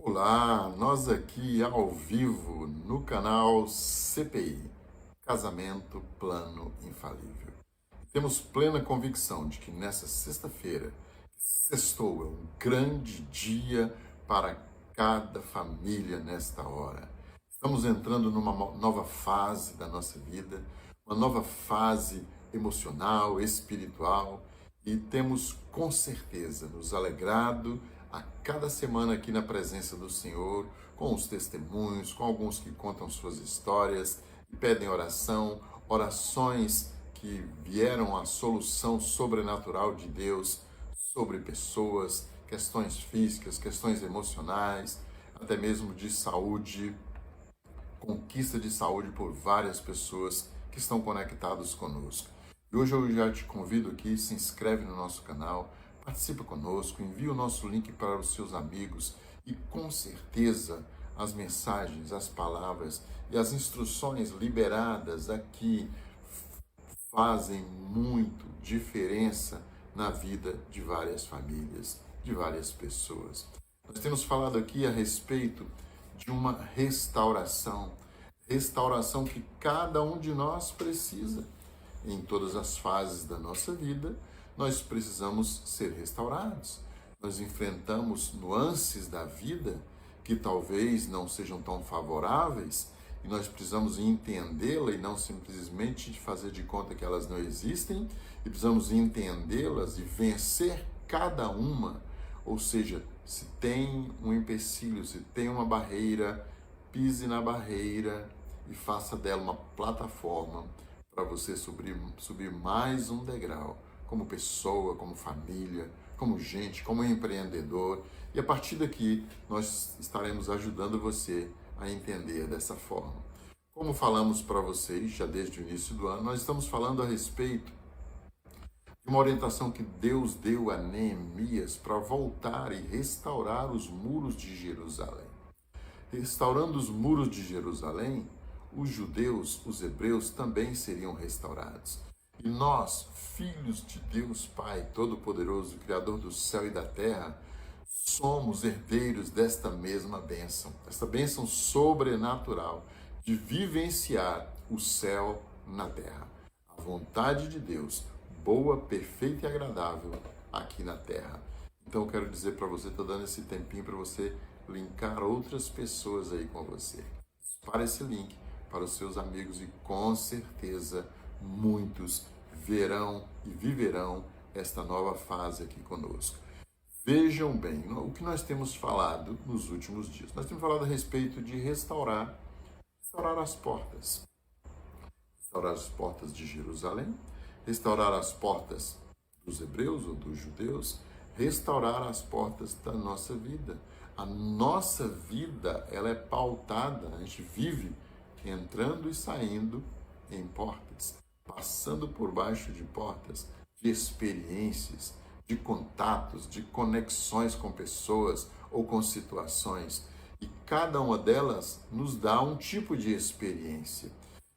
Olá, nós aqui ao vivo no canal CPI, Casamento Plano Infalível. Temos plena convicção de que nessa sexta-feira, sextou, é um grande dia para cada família nesta hora. Estamos entrando numa nova fase da nossa vida, uma nova fase emocional, espiritual, e temos com certeza nos alegrado a cada semana aqui na presença do Senhor, com os testemunhos, com alguns que contam suas histórias e pedem oração, orações que vieram a solução sobrenatural de Deus sobre pessoas, questões físicas, questões emocionais, até mesmo de saúde, conquista de saúde por várias pessoas que estão conectados conosco. E hoje eu já te convido aqui, se inscreve no nosso canal, participa conosco, envia o nosso link para os seus amigos e com certeza as mensagens, as palavras e as instruções liberadas aqui fazem muito diferença na vida de várias famílias, de várias pessoas. Nós temos falado aqui a respeito de uma restauração que cada um de nós precisa. Em todas as fases da nossa vida, nós precisamos ser restaurados. Nós enfrentamos nuances da vida que talvez não sejam tão favoráveis e nós precisamos entendê-la e não simplesmente fazer de conta que elas não existem, e precisamos entendê-las e vencer cada uma. Ou seja, se tem um empecilho, se tem uma barreira, pise na barreira e faça dela uma plataforma para você subir mais um degrau, como pessoa, como família, como gente, como empreendedor. E a partir daqui, nós estaremos ajudando você a entender dessa forma. Como falamos para vocês já desde o início do ano, nós estamos falando a respeito de uma orientação que Deus deu a Neemias para voltar e restaurar os muros de Jerusalém. Restaurando os muros de Jerusalém, os judeus, os hebreus também seriam restaurados. E nós, filhos de Deus Pai Todo-Poderoso, Criador do céu e da terra, somos herdeiros desta mesma bênção, esta bênção sobrenatural de vivenciar o céu na terra. A vontade de Deus, boa, perfeita e agradável aqui na terra. Então eu quero dizer para você, estou dando esse tempinho para você linkar outras pessoas aí com você. Para esse link para os seus amigos e com certeza muitos verão e viverão esta nova fase aqui conosco. Vejam bem o que nós temos falado nos últimos dias. Nós temos falado a respeito de restaurar as portas. Restaurar as portas de Jerusalém, restaurar as portas dos hebreus ou dos judeus, restaurar as portas da nossa vida. A nossa vida, ela é pautada, a gente vive entrando e saindo em portas, passando por baixo de portas, de experiências, de contatos, de conexões com pessoas ou com situações. E cada uma delas nos dá um tipo de experiência.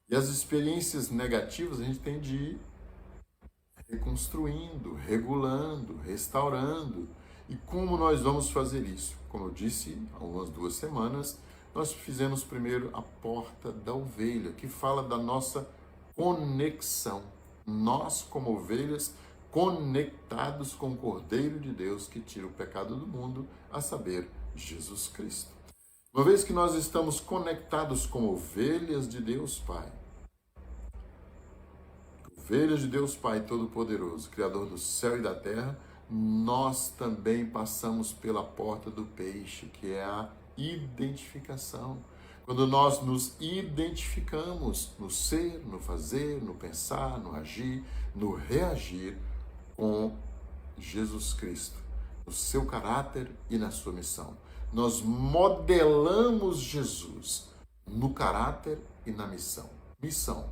E as experiências negativas a gente tem de ir reconstruindo, regulando, restaurando. E como nós vamos fazer isso? Como eu disse há umas 2 semanas, nós fizemos primeiro a porta da ovelha, que fala da nossa conexão. Nós, como ovelhas, conectados com o Cordeiro de Deus que tira o pecado do mundo, a saber, Jesus Cristo. Uma vez que nós estamos conectados com ovelhas de Deus Pai, ovelhas de Deus Pai Todo-Poderoso, Criador do céu e da terra, nós também passamos pela porta do peixe, que é a identificação. Quando nós nos identificamos no ser, no fazer, no pensar, no agir, no reagir com Jesus Cristo, no seu caráter e na sua missão. Nós modelamos Jesus no caráter e na missão. Missão: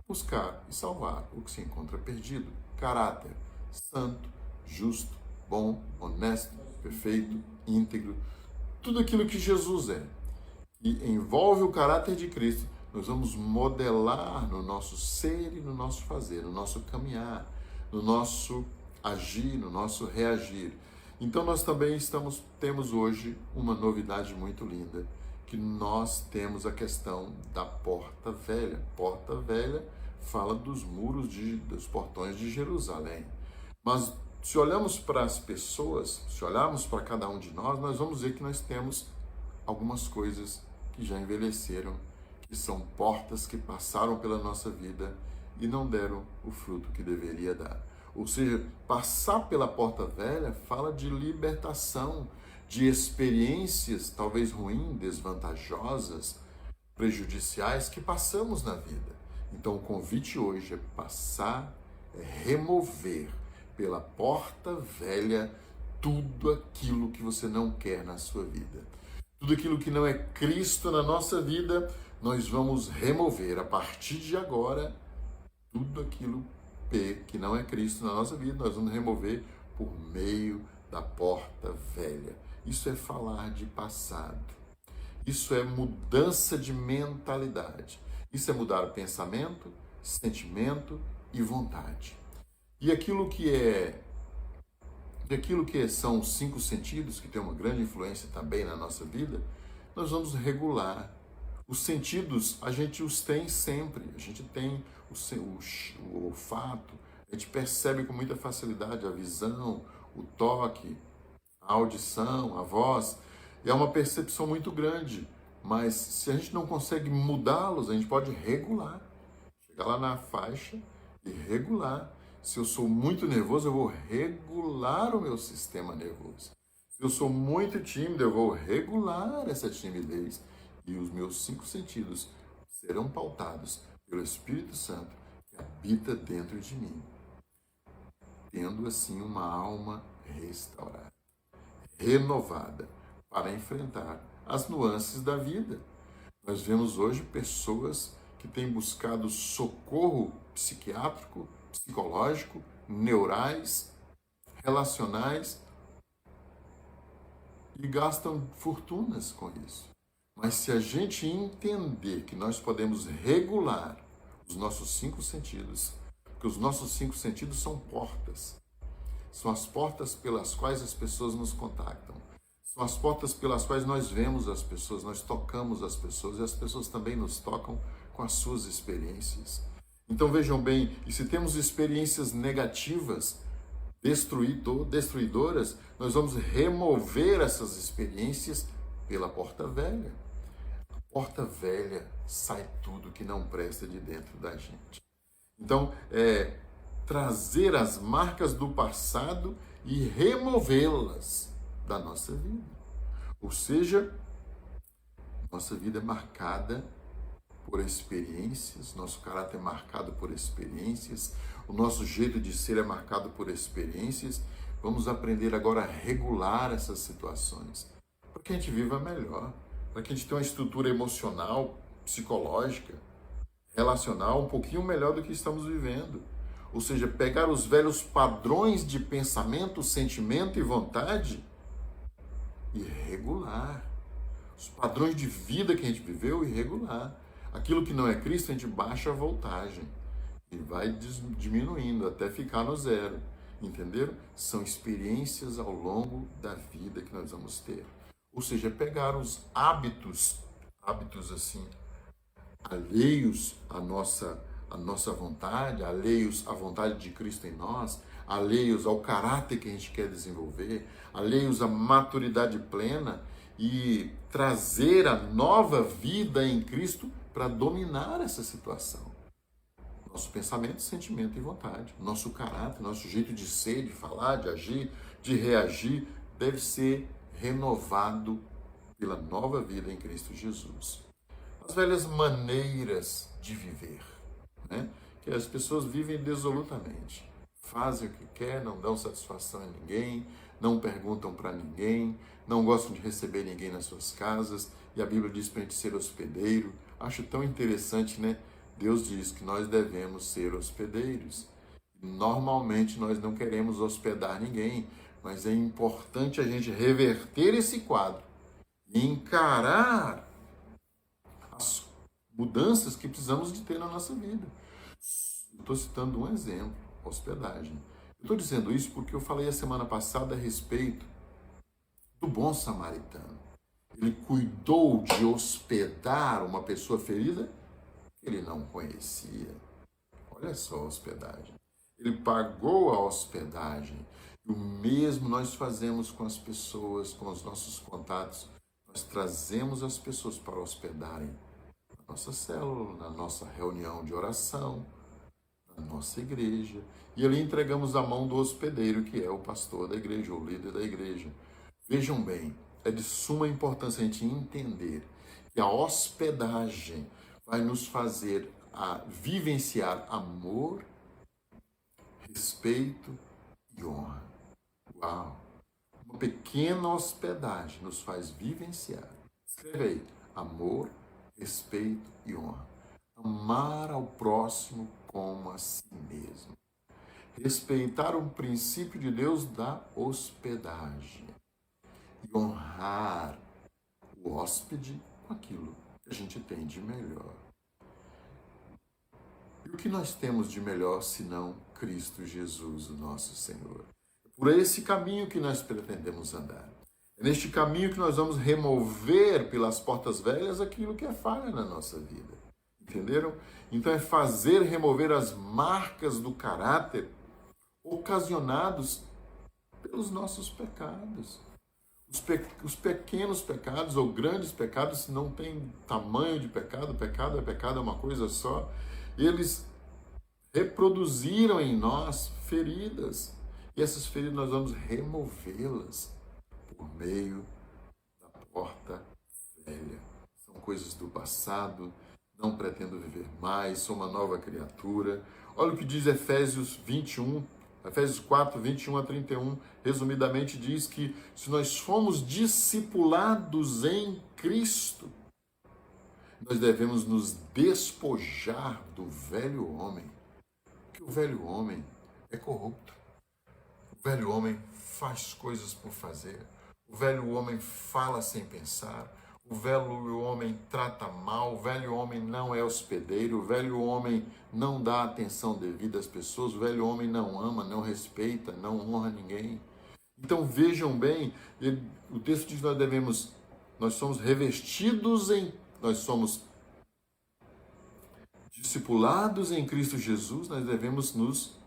buscar e salvar o que se encontra perdido. Caráter: santo, justo, bom, honesto, perfeito, íntegro. Tudo aquilo que Jesus é e envolve o caráter de Cristo, nós vamos modelar no nosso ser e no nosso fazer, no nosso caminhar, no nosso agir, no nosso reagir. Então nós também temos hoje uma novidade muito linda, que nós temos a questão da porta velha. Porta velha fala dos muros, dos portões de Jerusalém. Mas se olharmos para as pessoas, se olharmos para cada um de nós vamos ver que nós temos algumas coisas que já envelheceram, que são portas que passaram pela nossa vida e não deram o fruto que deveria dar. Ou seja, passar pela porta velha fala de libertação, de experiências talvez ruins, desvantajosas, prejudiciais que passamos na vida. Então o convite hoje é passar, é remover pela porta velha tudo aquilo que você não quer na sua vida. Tudo aquilo que não é Cristo na nossa vida, nós vamos remover a partir de agora. Tudo aquilo que não é Cristo na nossa vida, nós vamos remover por meio da porta velha. Isso é falar de passado. Isso é mudança de mentalidade. Isso é mudar o pensamento, sentimento e vontade. E aquilo que são os 5 sentidos, que tem uma grande influência também na nossa vida, nós vamos regular. Os sentidos, a gente os tem sempre. A gente tem o olfato, a gente percebe com muita facilidade a visão, o toque, a audição, a voz. E é uma percepção muito grande. Mas se a gente não consegue mudá-los, a gente pode regular. Chegar lá na faixa e regular. Se eu sou muito nervoso, eu vou regular o meu sistema nervoso. Se eu sou muito tímido, eu vou regular essa timidez. E os meus 5 sentidos serão pautados pelo Espírito Santo que habita dentro de mim, tendo assim uma alma restaurada, renovada, para enfrentar as nuances da vida. Nós vemos hoje pessoas que têm buscado socorro psiquiátrico, psicológico, neurais, relacionais e gastam fortunas com isso. Mas se a gente entender que nós podemos regular os nossos 5 sentidos, porque os nossos 5 sentidos são portas. São as portas pelas quais as pessoas nos contactam. São as portas pelas quais nós vemos as pessoas, nós tocamos as pessoas e as pessoas também nos tocam com as suas experiências. Então vejam bem, e se temos experiências negativas, destruidoras, nós vamos remover essas experiências pela porta velha. A porta velha sai tudo que não presta de dentro da gente. Então, trazer as marcas do passado e removê-las da nossa vida. Ou seja, nossa vida é marcada por experiências, nosso caráter é marcado por experiências, o nosso jeito de ser é marcado por experiências. Vamos aprender agora a regular essas situações, para que a gente viva melhor, para que a gente tenha uma estrutura emocional, psicológica, relacional um pouquinho melhor do que estamos vivendo. Ou seja, pegar os velhos padrões de pensamento, sentimento e vontade e regular. Os padrões de vida que a gente viveu e regular. Aquilo que não é Cristo, a gente baixa a voltagem e vai diminuindo até ficar no zero. Entenderam? São experiências ao longo da vida que nós vamos ter. Ou seja, pegar os hábitos assim, alheios à nossa vontade, alheios à vontade de Cristo em nós, alheios ao caráter que a gente quer desenvolver, alheios à maturidade plena e trazer a nova vida em Cristo para dominar essa situação. Nosso pensamento, sentimento e vontade, nosso caráter, nosso jeito de ser, de falar, de agir, de reagir, deve ser renovado pela nova vida em Cristo Jesus. As velhas maneiras de viver, né? Que as pessoas vivem dissolutamente, fazem o que quer, não dão satisfação a ninguém, não perguntam para ninguém, não gostam de receber ninguém nas suas casas, e a Bíblia diz para a gente ser hospedeiro. Acho tão interessante, né? Deus diz que nós devemos ser hospedeiros. Normalmente nós não queremos hospedar ninguém, mas é importante a gente reverter esse quadro e encarar as mudanças que precisamos de ter na nossa vida. Estou citando um exemplo, hospedagem. Eu estou dizendo isso porque eu falei a semana passada a respeito bom samaritano. Ele cuidou de hospedar uma pessoa ferida que ele não conhecia. Olha só a hospedagem. Ele pagou a hospedagem. E o mesmo nós fazemos com as pessoas, com os nossos contatos. Nós trazemos as pessoas para hospedarem na nossa célula, na nossa reunião de oração, na nossa igreja. E ali entregamos a mão do hospedeiro, que é o pastor da igreja, o líder da igreja. Vejam bem, é de suma importância a gente entender que a hospedagem vai nos fazer vivenciar amor, respeito e honra. Uau! Uma pequena hospedagem nos faz vivenciar. Escreve aí, amor, respeito e honra. Amar ao próximo como a si mesmo. Respeitar o princípio de Deus da hospedagem. E honrar o hóspede com aquilo que a gente tem de melhor. E o que nós temos de melhor senão Cristo Jesus, o nosso Senhor? É por esse caminho que nós pretendemos andar. É neste caminho que nós vamos remover pelas portas velhas aquilo que é falha na nossa vida. Entenderam? Então é fazer remover as marcas do caráter ocasionados pelos nossos pecados. Os pequenos pecados ou grandes pecados, se não tem tamanho de pecado, pecado é uma coisa só, eles reproduziram em nós feridas. E essas feridas nós vamos removê-las por meio da porta velha. São coisas do passado, não pretendo viver mais, sou uma nova criatura. Olha o que diz Efésios 4, 21 a 31, resumidamente diz que se nós fomos discipulados em Cristo, nós devemos nos despojar do velho homem, porque o velho homem é corrupto. O velho homem faz coisas por fazer, o velho homem fala sem pensar, o velho homem trata mal, o velho homem não é hospedeiro, o velho homem não dá atenção devida às pessoas, o velho homem não ama, não respeita, não honra ninguém. Então vejam bem, o texto diz que nós somos revestidos nós somos discipulados em Cristo Jesus, nós devemos nos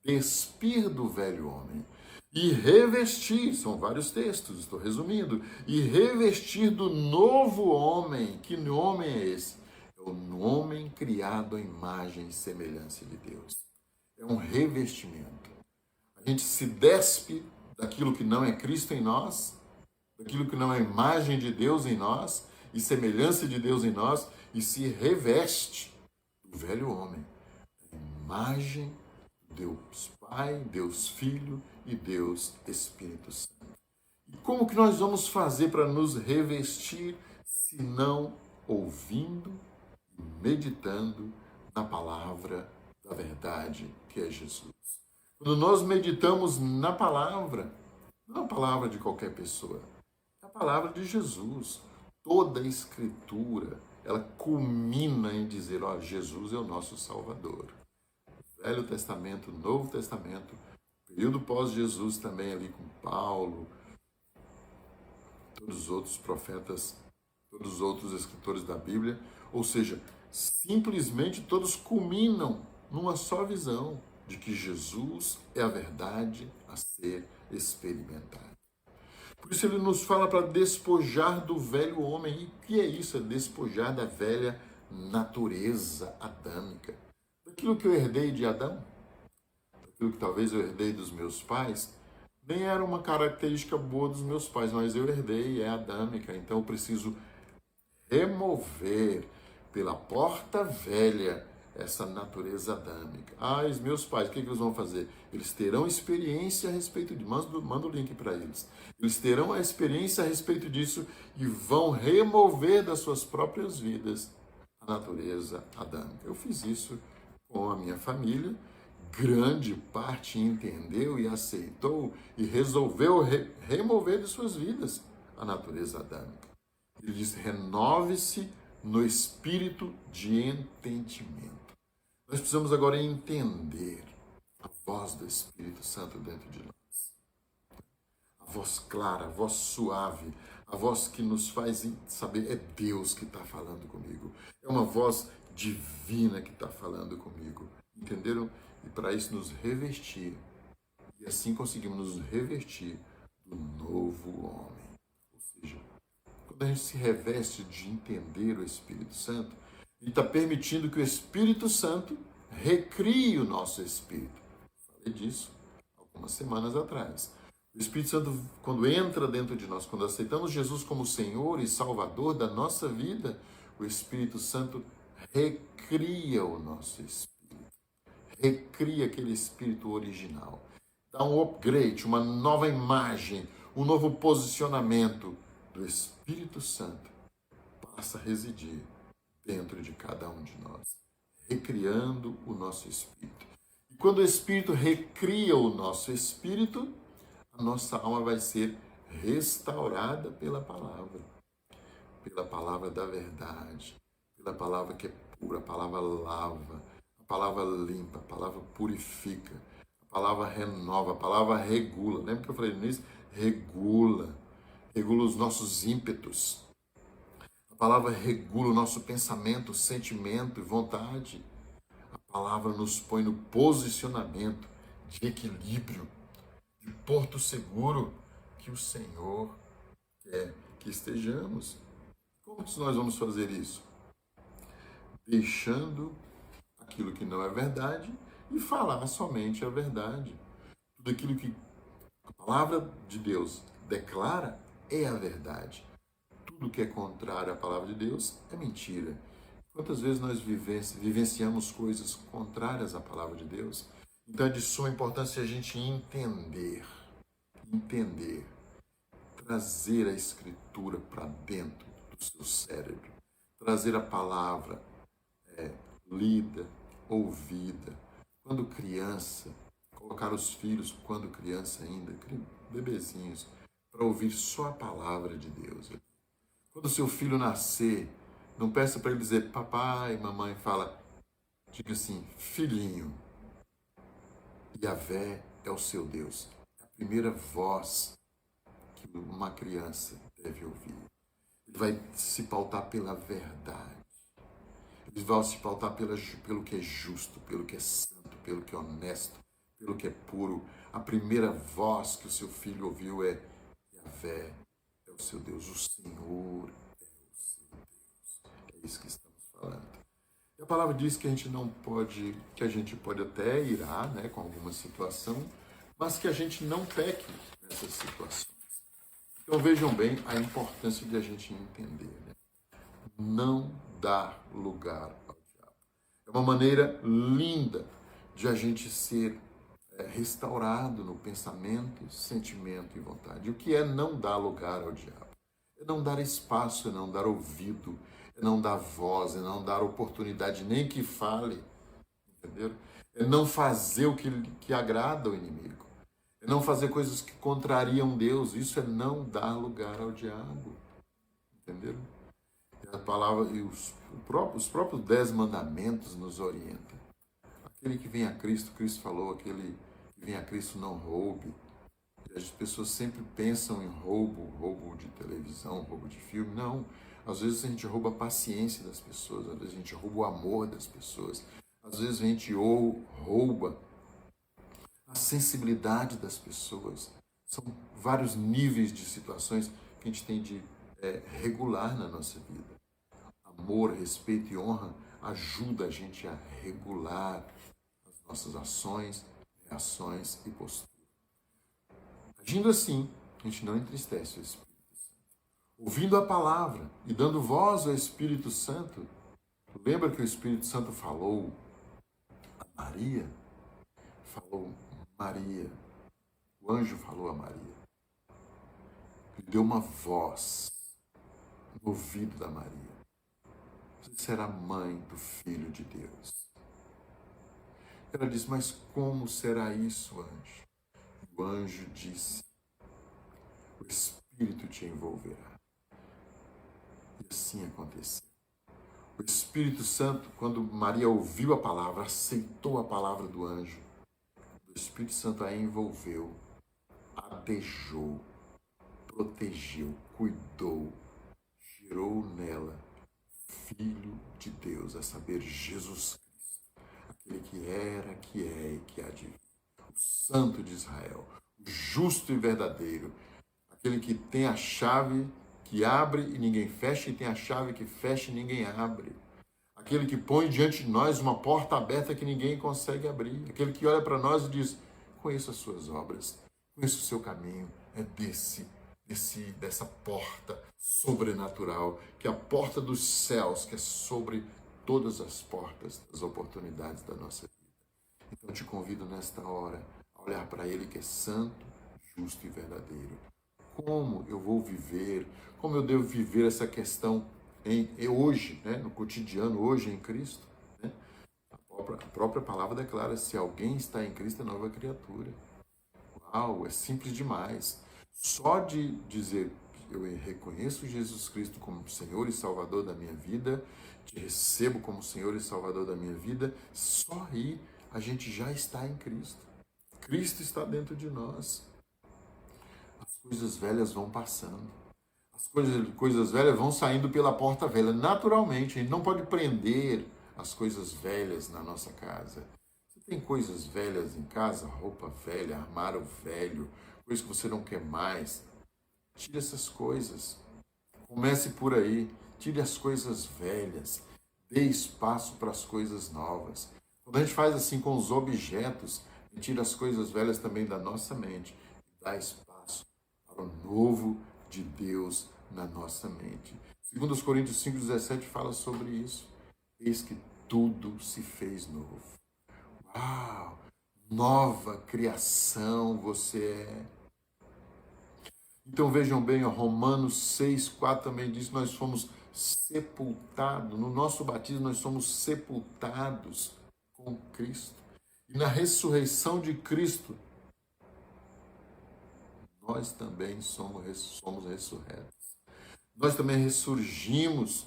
despir do velho homem. E revestir, são vários textos, estou resumindo, e revestir do novo homem. Que homem é esse? É o homem criado à imagem e semelhança de Deus. É um revestimento. A gente se despe daquilo que não é Cristo em nós, daquilo que não é imagem de Deus em nós, e semelhança de Deus em nós, e se reveste do velho homem. A imagem de Deus Pai, Deus Filho e Deus Espírito Santo. E como que nós vamos fazer para nos revestir, se não ouvindo e meditando na palavra da verdade, que é Jesus? Quando nós meditamos na palavra, não a palavra de qualquer pessoa, a palavra de Jesus, toda a Escritura, ela culmina em dizer, ó, Jesus é o nosso Salvador. Velho Testamento, Novo Testamento, período pós-Jesus também ali com Paulo, todos os outros profetas, todos os outros escritores da Bíblia, ou seja, simplesmente todos culminam numa só visão de que Jesus é a verdade a ser experimentada. Por isso ele nos fala para despojar do velho homem. E o que é isso? É despojar da velha natureza adâmica. Daquilo que eu herdei de Adão, daquilo que talvez eu herdei dos meus pais, nem era uma característica boa dos meus pais, mas eu herdei, é adâmica. Então eu preciso remover pela porta velha essa natureza adâmica. Os meus pais, o que eles vão fazer? Eles terão experiência a respeito disso. Manda o link para eles. Eles terão a experiência a respeito disso e vão remover das suas próprias vidas a natureza adâmica. Eu fiz isso com a minha família. Grande parte entendeu e aceitou e resolveu remover de suas vidas a natureza adâmica. Ele diz, renove-se no espírito de entendimento. Nós precisamos agora entender a voz do Espírito Santo dentro de nós. A voz clara, a voz suave, a voz que nos faz saber é Deus que está falando comigo. É uma voz divina que está falando comigo. Entenderam? E para isso nos revestir. E assim conseguimos nos revestir do novo homem. Ou seja, quando a gente se reveste de entender o Espírito Santo, ele está permitindo que o Espírito Santo recrie o nosso espírito. Falei disso algumas semanas atrás. O Espírito Santo, quando entra dentro de nós, quando aceitamos Jesus como Senhor e Salvador da nossa vida, o Espírito Santo recria o nosso espírito. Recria aquele espírito original. Dá um upgrade, uma nova imagem, um novo posicionamento do Espírito Santo. Passa a residir dentro de cada um de nós, recriando o nosso espírito. E quando o Espírito recria o nosso espírito, a nossa alma vai ser restaurada pela palavra da verdade, pela palavra que é pura, a palavra lava, a palavra limpa, a palavra purifica, a palavra renova, a palavra regula. Lembra que eu falei nisso? Regula os nossos ímpetos. A palavra regula o nosso pensamento, sentimento e vontade. A palavra nos põe no posicionamento de equilíbrio, de porto seguro que o Senhor quer que estejamos. Como nós vamos fazer isso? Deixando aquilo que não é verdade e falar somente a verdade. Tudo aquilo que a palavra de Deus declara é a verdade. Tudo que é contrário à palavra de Deus é mentira. Quantas vezes nós vivenciamos coisas contrárias à palavra de Deus? Então é de suma importância a gente entender, trazer a Escritura para dentro do seu cérebro, trazer a palavra lida, ouvida. Quando criança, colocar os filhos, quando criança ainda, bebezinhos, para ouvir só a palavra de Deus. Quando seu filho nascer, não peça para ele dizer papai, mamãe, diga assim, filhinho. Yahvé é o seu Deus. É a primeira voz que uma criança deve ouvir. Ele vai se pautar pela verdade. Ele vai se pautar pelo que é justo, pelo que é santo, pelo que é honesto, pelo que é puro. A primeira voz que o seu filho ouviu é Yahvé é o seu Deus, o Senhor é o seu Deus. É isso que estamos falando. E a palavra diz que a gente não pode, que a gente pode até irar, né, com alguma situação, mas que a gente não peque nessas situações. Então vejam bem a importância de a gente entender, né? Não dar lugar ao diabo. É uma maneira linda de a gente ser restaurado no pensamento, sentimento e vontade. O que é não dar lugar ao diabo? É não dar espaço, é não dar ouvido, é não dar voz, é não dar oportunidade nem que fale, entendeu? É não fazer o que agrada ao inimigo. É não fazer coisas que contrariam Deus. Isso é não dar lugar ao diabo, entendeu? A palavra e os próprios 10 mandamentos nos orientam. Aquele que vem a Cristo, Cristo falou, aquele que vem a Cristo não roube. As pessoas sempre pensam em roubo de televisão, roubo de filme. Não, às vezes a gente rouba a paciência das pessoas, às vezes a gente rouba o amor das pessoas, às vezes a gente rouba a sensibilidade das pessoas. São vários níveis de situações que a gente tem de regular na nossa vida. Amor, respeito e honra ajuda a gente a regular as nossas ações, reações e posturas. Agindo assim, a gente não entristece o Espírito Santo. Ouvindo a palavra e dando voz ao Espírito Santo, lembra que o Espírito Santo falou a Maria? Falou Maria. O anjo falou a Maria. Ele deu uma voz no ouvido da Maria. Você será mãe do Filho de Deus. Ela disse, mas como será isso, anjo? O anjo disse, o Espírito te envolverá. E assim aconteceu. O Espírito Santo, quando Maria ouviu a palavra, aceitou a palavra do anjo, o Espírito Santo a envolveu, a beijou, protegeu, cuidou, gerou nela Filho de Deus, a saber, Jesus Cristo, aquele que era, que é e que há de vir, o Santo de Israel, o justo e verdadeiro, aquele que tem a chave que abre e ninguém fecha, e tem a chave que fecha e ninguém abre. Aquele que põe diante de nós uma porta aberta que ninguém consegue abrir. Aquele que olha para nós e diz, conheço as suas obras, conheço o seu caminho. É dessa porta sobrenatural, que é a porta dos céus, que é sobre todas as portas das oportunidades da nossa vida. Então eu te convido nesta hora a olhar para Ele que é santo, justo e verdadeiro. Como eu vou viver, como eu devo viver essa questão hoje, né, no cotidiano, hoje em Cristo? Né? A própria palavra declara, se alguém está em Cristo é nova criatura. Uau, é simples demais. Só de dizer que eu reconheço Jesus Cristo como Senhor e Salvador da minha vida, te recebo como Senhor e Salvador da minha vida, só aí a gente já está em Cristo. Cristo está dentro de nós. As coisas velhas vão passando. As coisas velhas vão saindo pela porta velha. Naturalmente, a gente não pode prender as coisas velhas na nossa casa. Você tem coisas velhas em casa, roupa velha, armário velho, coisas que você não quer mais. Tire essas coisas. Comece por aí. Tire as coisas velhas. Dê espaço para as coisas novas. Quando a gente faz assim com os objetos, a gente tira as coisas velhas também da nossa mente e dá espaço para o novo de Deus na nossa mente. 2 Coríntios 5,17 fala sobre isso. Eis que tudo se fez novo. Uau! Nova criação você é. Então vejam bem, Romanos 6,4 também diz que nós fomos sepultados. No nosso batismo nós somos sepultados com Cristo. E na ressurreição de Cristo, nós também somos ressurretos. Nós também ressurgimos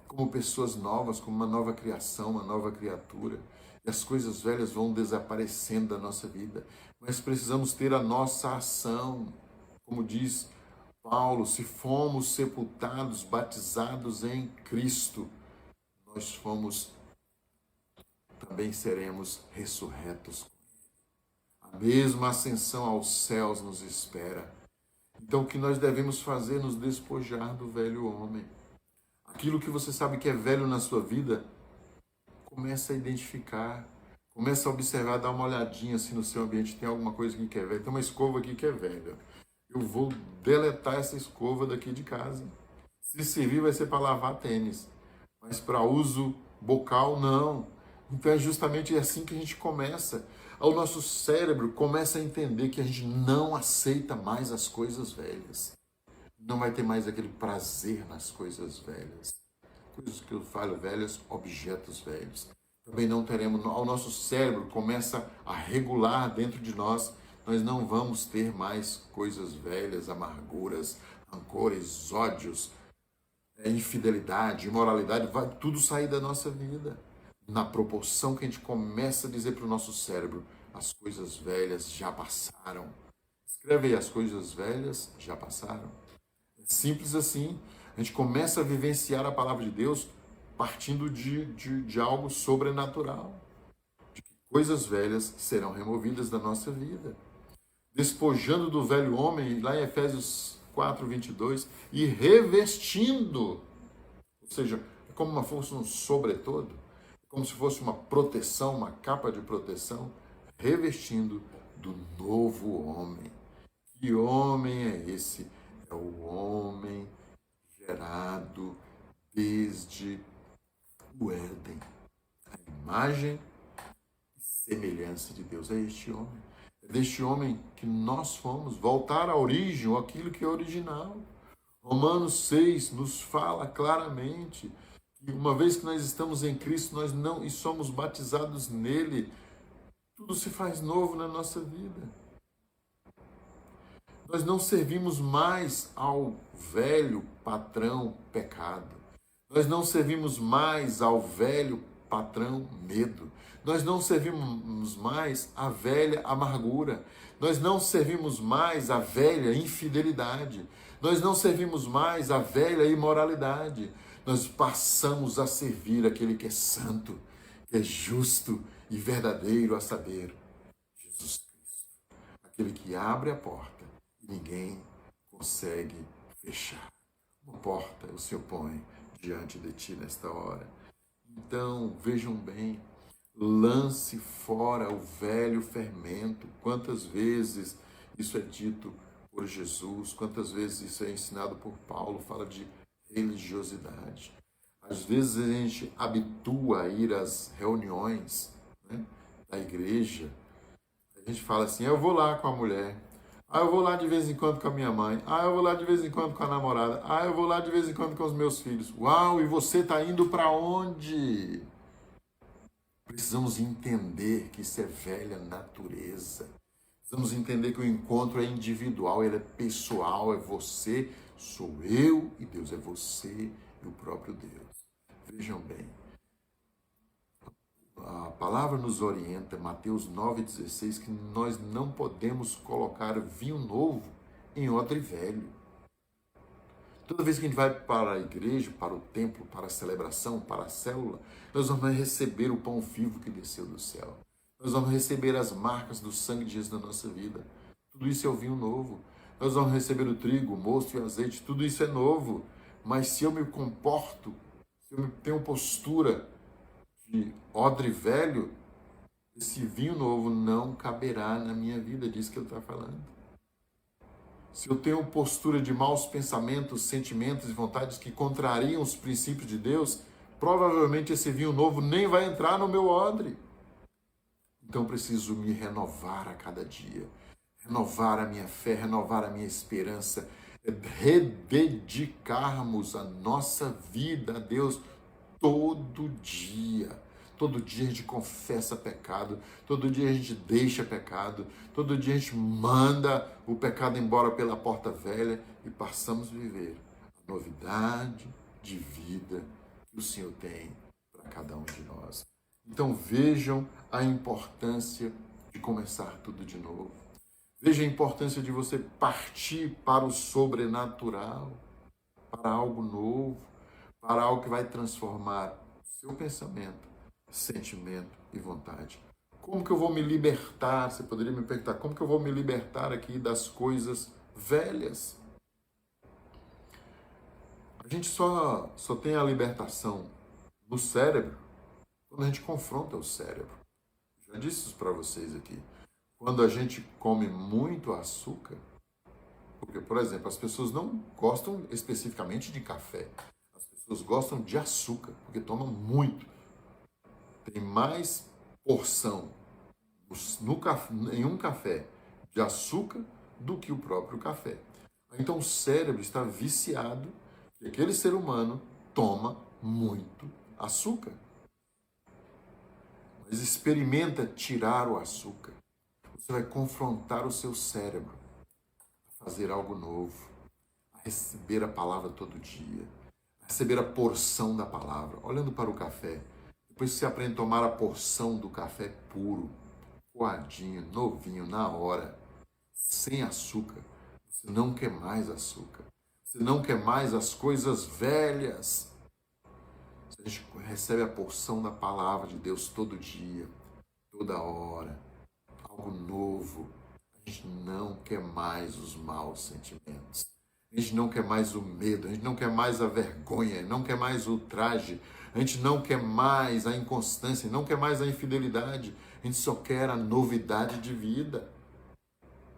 como pessoas novas, como uma nova criação, uma nova criatura. E as coisas velhas vão desaparecendo da nossa vida. Mas precisamos ter a nossa ação. Como diz Paulo, se fomos sepultados, batizados em Cristo, nós também seremos ressurretos. A mesma ascensão aos céus nos espera. Então o que nós devemos fazer? Nos despojar do velho homem. Aquilo que você sabe que é velho na sua vida, começa a identificar, começa a observar, dá uma olhadinha assim no seu ambiente, tem alguma coisa aqui que é velha, tem uma escova aqui que é velha. Eu vou deletar essa escova daqui de casa. Se servir vai ser para lavar tênis, mas para uso bocal não. Então é justamente assim que a gente começa. O nosso cérebro começa a entender que a gente não aceita mais as coisas velhas. Não vai ter mais aquele prazer nas coisas velhas. Coisas que eu falo velhas, objetos velhos. Também não teremos, o nosso cérebro começa a regular dentro de nós, nós não vamos ter mais coisas velhas, amarguras, rancores, ódios, infidelidade, imoralidade, vai tudo sair da nossa vida. Na proporção que a gente começa a dizer para o nosso cérebro, as coisas velhas já passaram. Escreve aí, as coisas velhas já passaram. É simples assim. A gente começa a vivenciar a palavra de Deus partindo de algo sobrenatural. De que coisas velhas serão removidas da nossa vida. Despojando do velho homem, lá em Efésios 4:22, e revestindo, ou seja, é como se fosse um sobretudo, como se fosse uma proteção, uma capa de proteção, revestindo do novo homem. Que homem é esse? É o homem gerado desde o Éden. A imagem e semelhança de Deus é este homem. É deste homem que nós fomos voltar à origem, aquilo que é original. Romanos 6 nos fala claramente que uma vez que nós estamos em Cristo, nós não e somos batizados nele, tudo se faz novo na nossa vida. Nós não servimos mais ao velho patrão pecado. Nós não servimos mais ao velho patrão medo. Nós não servimos mais a velha amargura. Nós não servimos mais a velha infidelidade. Nós não servimos mais a velha imoralidade. Nós passamos a servir aquele que é santo, que é justo e verdadeiro, a saber, Jesus Cristo. Aquele que abre a porta e ninguém consegue fechar. Uma porta o Senhor põe diante de ti nesta hora. Então, vejam bem, lance fora o velho fermento. Quantas vezes isso é dito por Jesus, quantas vezes isso é ensinado por Paulo, fala de religiosidade. Às vezes a gente habitua a ir às reuniões, né, da igreja. A gente fala assim, eu vou lá com a mulher, eu vou lá de vez em quando com a minha mãe, eu vou lá de vez em quando com a namorada, eu vou lá de vez em quando com os meus filhos. Uau, e você está indo para onde? Precisamos entender que isso é velha natureza. Precisamos entender que o encontro é individual, ele é pessoal, é você, sou eu e Deus é você e o próprio Deus. Vejam bem, a palavra nos orienta, Mateus 9,16, que nós não podemos colocar vinho novo em odre velho. Toda vez que a gente vai para a igreja, para o templo, para a celebração, para a célula, nós vamos receber o pão vivo que desceu do céu. Nós vamos receber as marcas do sangue de Jesus na nossa vida. Tudo isso é o vinho novo. Nós vamos receber o trigo, o mosto e o azeite. Tudo isso é novo. Mas se eu me comporto, se eu tenho postura de odre velho, esse vinho novo não caberá na minha vida, diz que ele está falando. Se eu tenho postura de maus pensamentos, sentimentos e vontades que contrariam os princípios de Deus, provavelmente esse vinho novo nem vai entrar no meu odre. Então preciso me renovar a cada dia, renovar a minha fé, renovar a minha esperança, rededicarmos a nossa vida a Deus todo dia. Todo dia a gente confessa pecado, todo dia a gente deixa pecado, todo dia a gente manda o pecado embora pela porta velha e passamos a viver a novidade de vida que o Senhor tem para cada um de nós. Então vejam a importância de começar tudo de novo. Veja a importância de você partir para o sobrenatural, para algo novo, para algo que vai transformar o seu pensamento, sentimento e vontade. Como que eu vou me libertar? Você poderia me perguntar, como que eu vou me libertar aqui das coisas velhas? A gente só tem a libertação no cérebro quando a gente confronta o cérebro. Já disse isso para vocês aqui. Quando a gente come muito açúcar, porque, por exemplo, as pessoas não gostam especificamente de café. As pessoas gostam de açúcar, porque tomam muito. Tem mais porção em um café de açúcar do que o próprio café. Então o cérebro está viciado que aquele ser humano toma muito açúcar. Mas experimenta tirar o açúcar. Você vai confrontar o seu cérebro a fazer algo novo, a receber a palavra todo dia, a receber a porção da palavra. Olhando para o café, depois você aprende a tomar a porção do café puro, coadinho, novinho, na hora, sem açúcar. Você não quer mais açúcar. Você não quer mais as coisas velhas. A gente recebe a porção da palavra de Deus todo dia, toda hora, algo novo. A gente não quer mais os maus sentimentos. A gente não quer mais o medo, a gente não quer mais a vergonha, não quer mais o ultraje, a gente não quer mais a inconstância, não quer mais a infidelidade, a gente só quer a novidade de vida.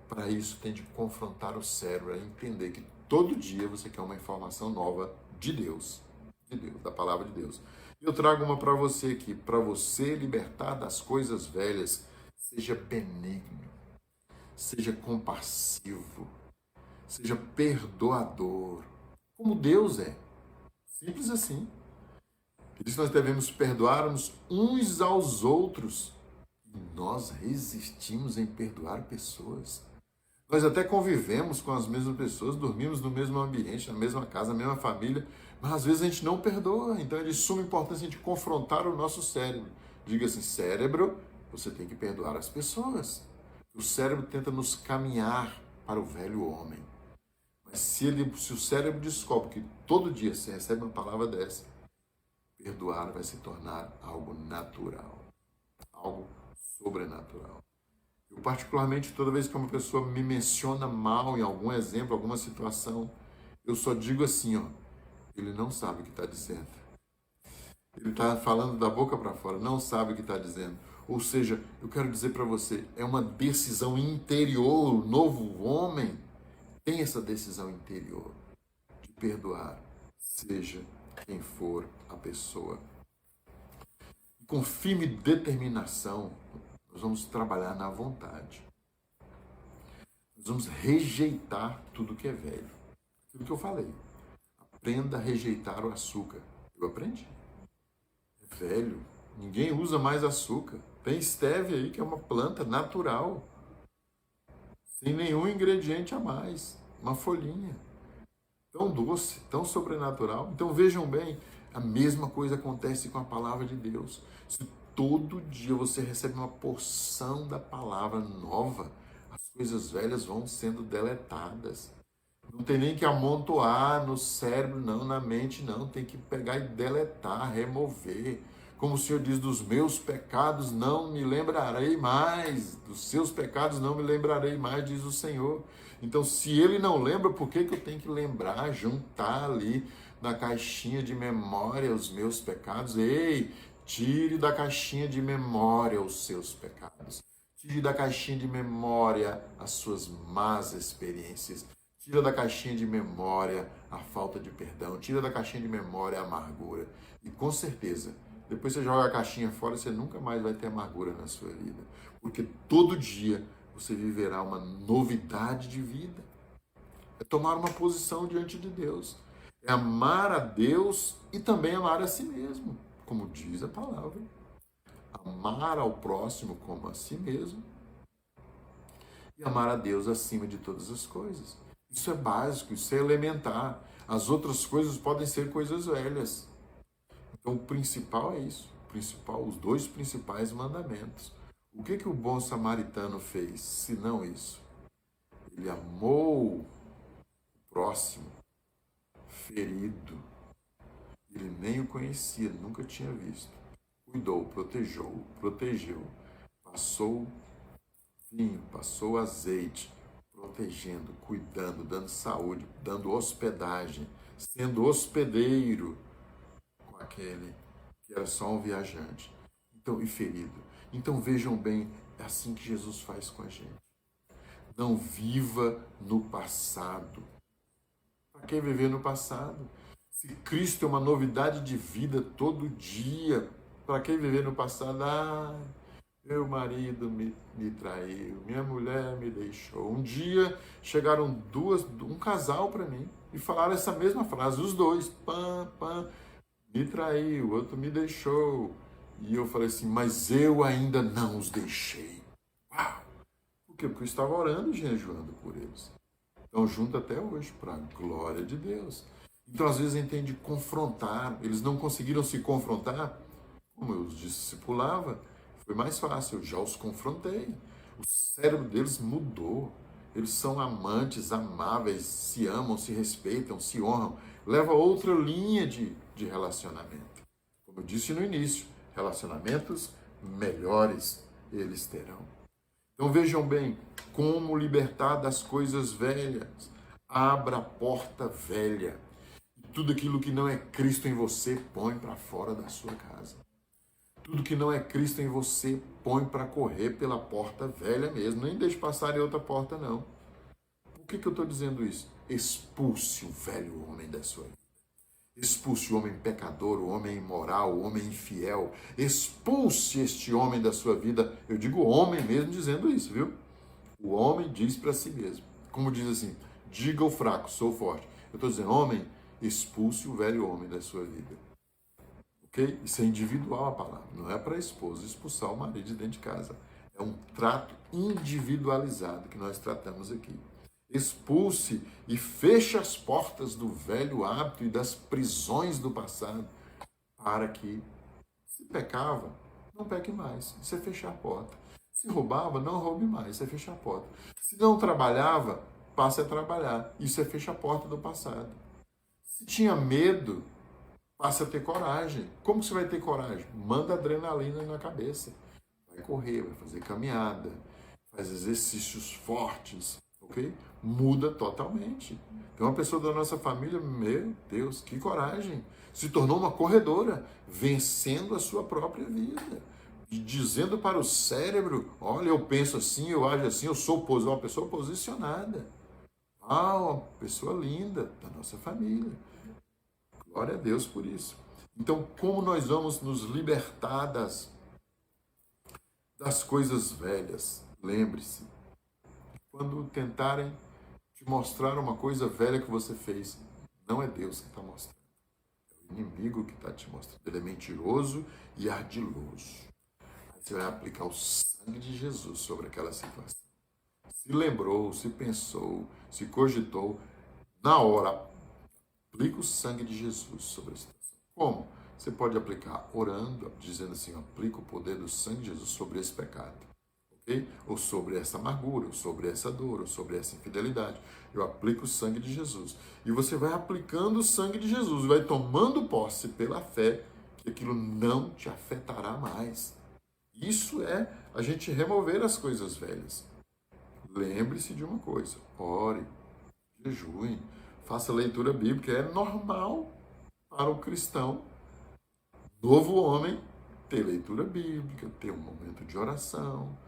Para isso tem de confrontar o cérebro, a entender que todo dia você quer uma informação nova de Deus, da palavra de Deus. Eu trago uma para você aqui, para você libertar das coisas velhas, seja benigno, seja compassivo, seja perdoador, como Deus é. Simples assim. Por isso nós devemos perdoar-nos uns aos outros. E nós resistimos em perdoar pessoas. Nós até convivemos com as mesmas pessoas, dormimos no mesmo ambiente, na mesma casa, na mesma família, mas às vezes a gente não perdoa. Então é de suma importância a gente confrontar o nosso cérebro. Diga assim, cérebro, você tem que perdoar as pessoas. O cérebro tenta nos caminhar para o velho homem. Mas se o cérebro descobre que todo dia você recebe uma palavra dessa, perdoar vai se tornar algo natural, algo sobrenatural. Eu, particularmente, toda vez que uma pessoa me menciona mal em algum exemplo, alguma situação, eu só digo assim, ó, ele não sabe o que está dizendo. Ele está falando da boca para fora, não sabe o que está dizendo. Ou seja, eu quero dizer para você, é uma decisão interior. O novo homem tem essa decisão interior de perdoar, seja quem for a pessoa. E com firme determinação, nós vamos trabalhar na vontade. Nós vamos rejeitar tudo que é velho. Aquilo que eu falei. Aprenda a rejeitar o açúcar. Eu aprendi. É velho. Ninguém usa mais açúcar. Tem stevia aí, que é uma planta natural. Sem nenhum ingrediente a mais. Uma folhinha. Tão doce, tão sobrenatural. Então vejam bem, a mesma coisa acontece com a palavra de Deus. Se todo dia você recebe uma porção da palavra nova, as coisas velhas vão sendo deletadas. Não tem nem que amontoar no cérebro, não, na mente, não. Tem que pegar e deletar, remover. Como o Senhor diz, dos meus pecados não me lembrarei mais. Dos seus pecados não me lembrarei mais, diz o Senhor. Então, se Ele não lembra, por que eu tenho que lembrar, juntar ali na caixinha de memória os meus pecados? Ei, tire da caixinha de memória os seus pecados. Tire da caixinha de memória as suas más experiências. Tira da caixinha de memória a falta de perdão. Tira da caixinha de memória a amargura. E com certeza, depois você joga a caixinha fora, você nunca mais vai ter amargura na sua vida. Porque todo dia você viverá uma novidade de vida. É tomar uma posição diante de Deus. É amar a Deus e também amar a si mesmo, como diz a palavra. Amar ao próximo como a si mesmo e amar a Deus acima de todas as coisas. Isso é básico, isso é elementar. As outras coisas podem ser coisas velhas. Então o principal é isso. Os dois principais mandamentos. O que o bom samaritano fez, se não isso? Ele amou o próximo, ferido. Ele nem o conhecia, nunca tinha visto. Cuidou, protegeu. Passou vinho, passou azeite, protegendo, cuidando, dando saúde, dando hospedagem, sendo hospedeiro com aquele que era só um viajante. Então, e ferido. Então vejam bem, é assim que Jesus faz com a gente. Não viva no passado. Para que viver no passado? Se Cristo é uma novidade de vida todo dia, para que viver no passado? Ah, meu marido me traiu, minha mulher me deixou. Um dia chegaram um casal para mim e falaram essa mesma frase, os dois, me traiu, o outro me deixou. E eu falei assim, mas eu ainda não os deixei. Uau! Por quê? Porque eu estava orando e jejuando por eles. Então, junto até hoje, para a glória de Deus. Então, às vezes, a gente tem de confrontar. Eles não conseguiram se confrontar, como eu os discipulava. Foi mais fácil, eu já os confrontei. O cérebro deles mudou. Eles são amantes, amáveis, se amam, se respeitam, se honram. Leva outra linha de relacionamento. Como eu disse no início, relacionamentos melhores eles terão. Então vejam bem, como libertar das coisas velhas. Abra a porta velha. E tudo aquilo que não é Cristo em você, põe para fora da sua casa. Tudo que não é Cristo em você, põe para correr pela porta velha mesmo. Nem deixe passar em outra porta, não. Por que eu estou dizendo isso? Expulse o velho homem da sua vida. Expulse o homem pecador, o homem imoral, o homem infiel. Expulse este homem da sua vida. Eu digo homem mesmo dizendo isso, viu? O homem diz para si mesmo. Como diz assim, diga ao fraco, sou forte. Eu estou dizendo, homem, expulse o velho homem da sua vida. Ok? Isso é individual a palavra. Não é para a esposa expulsar o marido de dentro de casa. É um trato individualizado que nós tratamos aqui. Expulse e feche as portas do velho hábito e das prisões do passado, para que, se pecava, não peque mais. Isso é fechar a porta. Se roubava, não roube mais. Isso é fechar a porta. Se não trabalhava, passe a trabalhar. Isso é fechar a porta do passado. Se tinha medo, passe a ter coragem. Como você vai ter coragem? Manda adrenalina na cabeça. Vai correr, vai fazer caminhada, faz exercícios fortes, ok? Muda totalmente. Tem uma pessoa da nossa família, meu Deus, que coragem! Se tornou uma corredora, vencendo a sua própria vida. E dizendo para o cérebro, olha, eu penso assim, eu ajo assim, eu sou uma pessoa posicionada. Ah, uma pessoa linda da nossa família. Glória a Deus por isso. Então, como nós vamos nos libertar das coisas velhas? Lembre-se, quando tentarem te mostrar uma coisa velha que você fez, não é Deus que está mostrando. É o inimigo que está te mostrando. Ele é mentiroso e ardiloso. Aí você vai aplicar o sangue de Jesus sobre aquela situação. Se lembrou, se pensou, se cogitou, na hora, aplica o sangue de Jesus sobre a situação. Como? Você pode aplicar orando, dizendo assim, aplica o poder do sangue de Jesus sobre esse pecado. Okay? Ou sobre essa amargura, ou sobre essa dor, ou sobre essa infidelidade. Eu aplico o sangue de Jesus. E você vai aplicando o sangue de Jesus, vai tomando posse pela fé, que aquilo não te afetará mais. Isso é a gente remover as coisas velhas. Lembre-se de uma coisa, ore, jejue, faça leitura bíblica. É normal para o cristão, novo homem, ter leitura bíblica, ter um momento de oração.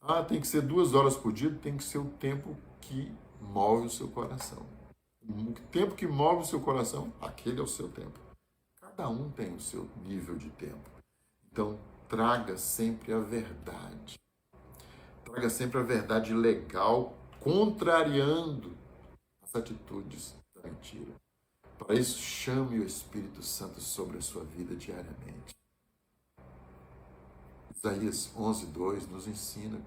Ah, tem que ser 2 horas por dia, tem que ser o tempo que move o seu coração. O tempo que move o seu coração, aquele é o seu tempo. Cada um tem o seu nível de tempo. Então, traga sempre a verdade. Traga sempre a verdade legal, contrariando as atitudes da mentira. Para isso, chame o Espírito Santo sobre a sua vida diariamente. Isaías 11:2 nos ensina: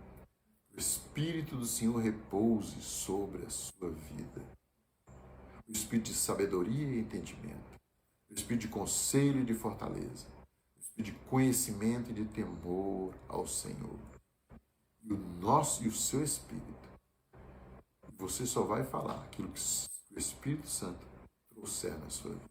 o Espírito do Senhor repouse sobre a sua vida. O Espírito de sabedoria e entendimento. O Espírito de conselho e de fortaleza. O Espírito de conhecimento e de temor ao Senhor. E o seu Espírito. Você só vai falar aquilo que o Espírito Santo trouxer na sua vida.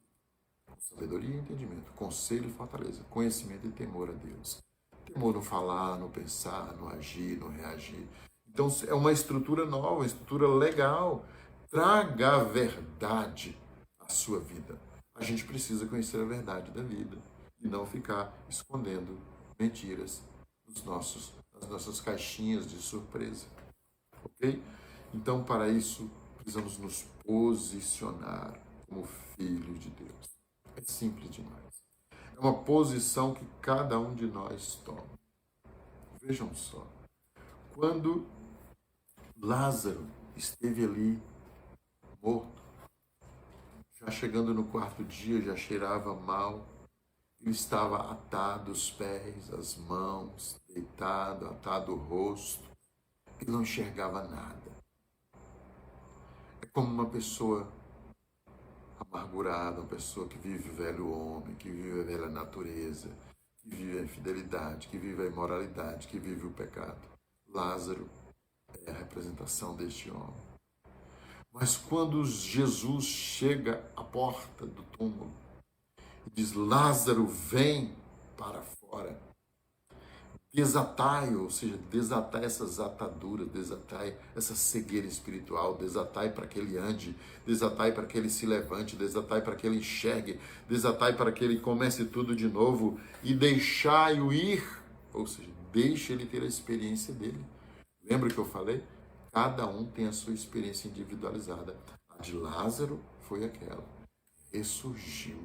Sabedoria e entendimento, conselho e fortaleza, conhecimento e temor a Deus. Temor no falar, no pensar, no agir, no reagir. Então é uma estrutura nova, uma estrutura legal. Traga a verdade à sua vida. A gente precisa conhecer a verdade da vida e não ficar escondendo mentiras nas nossas caixinhas de surpresa. Ok? Então, para isso, precisamos nos posicionar como filhos de Deus. É simples demais. É uma posição que cada um de nós toma. Vejam só. Quando Lázaro esteve ali morto, já chegando no 4º dia, já cheirava mal, ele estava atado os pés, as mãos, deitado, atado o rosto, ele não enxergava nada. É como uma pessoa amargurada, uma pessoa que vive o velho homem, que vive a velha natureza, que vive a infidelidade, que vive a imoralidade, que vive o pecado. Lázaro é a representação deste homem. Mas quando Jesus chega à porta do túmulo e diz: Lázaro, vem para fora, desatai, ou seja, desatai essas ataduras, desatai essa cegueira espiritual, desatai para que ele ande, desatai para que ele se levante, desatai para que ele enxergue, desatai para que ele comece tudo de novo e deixai-o ir, ou seja, deixe ele ter a experiência dele. Lembra que eu falei? Cada um tem a sua experiência individualizada. A de Lázaro foi aquela. Ressurgiu.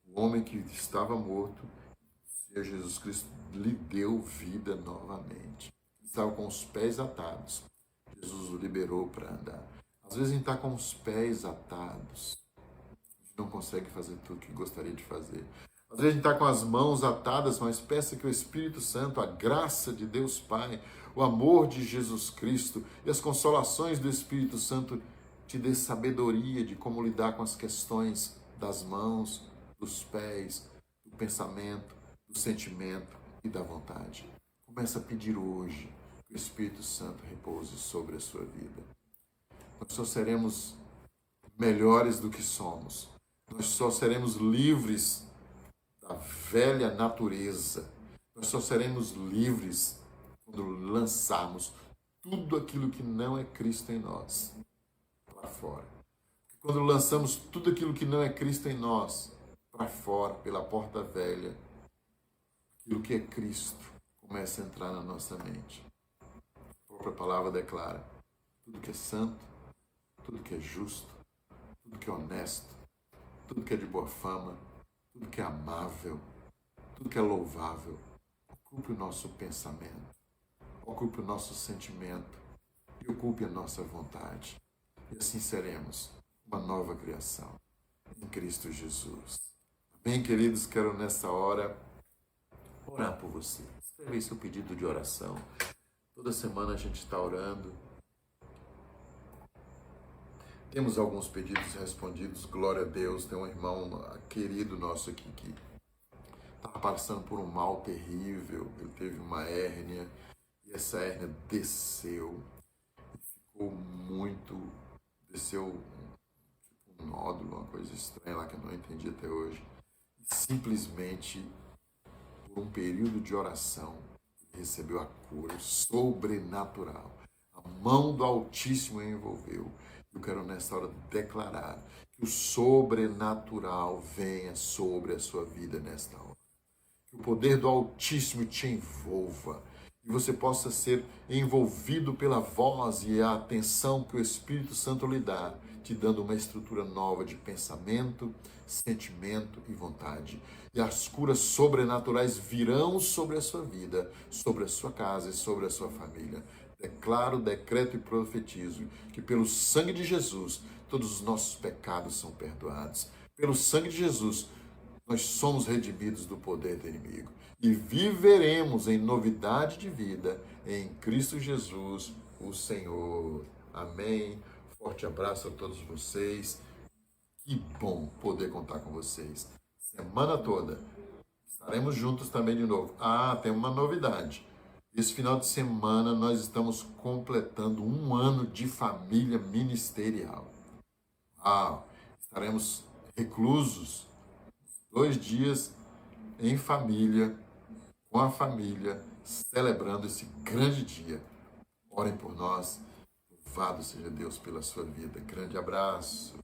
O homem que estava morto, o Senhor Jesus Cristo lhe deu vida novamente. Estava com os pés atados. Jesus o liberou para andar. Às vezes a gente está com os pés atados. A gente não consegue fazer tudo o que gostaria de fazer. Às vezes a gente está com as mãos atadas, mas peça que o Espírito Santo, a graça de Deus Pai, o amor de Jesus Cristo e as consolações do Espírito Santo te dê sabedoria de como lidar com as questões das mãos, dos pés, do pensamento, do sentimento e da vontade. Começa a pedir hoje que o Espírito Santo repouse sobre a sua vida. Nós só seremos melhores do que somos. Nós só seremos livres da velha natureza. Nós só seremos livres quando lançarmos tudo aquilo que não é Cristo em nós para fora. Quando lançamos tudo aquilo que não é Cristo em nós para fora, pela porta velha, aquilo que é Cristo começa a entrar na nossa mente. A própria palavra declara: tudo que é santo, tudo que é justo, tudo que é honesto, tudo que é de boa fama, tudo que é amável, tudo que é louvável, ocupe o nosso pensamento, ocupe o nosso sentimento e ocupe a nossa vontade. E assim seremos uma nova criação em Cristo Jesus. Amém, queridos? Quero nessa hora orar por você. Escreve aí seu pedido de oração. Toda semana a gente está orando. Temos alguns pedidos respondidos, glória a Deus. Tem um irmão querido nosso aqui que estava passando por um mal terrível. Ele teve uma hérnia e essa hérnia desceu. Ficou muito... Desceu tipo um nódulo, uma coisa estranha lá que eu não entendi até hoje. E simplesmente, por um período de oração, ele recebeu a cura sobrenatural. A mão do Altíssimo o envolveu. Eu quero nessa hora declarar que o sobrenatural venha sobre a sua vida nesta hora. Que o poder do Altíssimo te envolva. E você possa ser envolvido pela voz e a atenção que o Espírito Santo lhe dá, te dando uma estrutura nova de pensamento, sentimento e vontade. E as curas sobrenaturais virão sobre a sua vida, sobre a sua casa e sobre a sua família. Declaro, decreto e profetizo que pelo sangue de Jesus todos os nossos pecados são perdoados. Pelo sangue de Jesus nós somos redimidos do poder do inimigo e viveremos em novidade de vida em Cristo Jesus, o Senhor. Amém. Forte abraço a todos vocês. Que bom poder contar com vocês. Semana toda estaremos juntos também de novo. Tem uma novidade. Esse final de semana nós estamos completando um ano de família ministerial. Estaremos reclusos 2 dias em família, com a família, celebrando esse grande dia. Orem por nós. Louvado seja Deus pela sua vida. Grande abraço.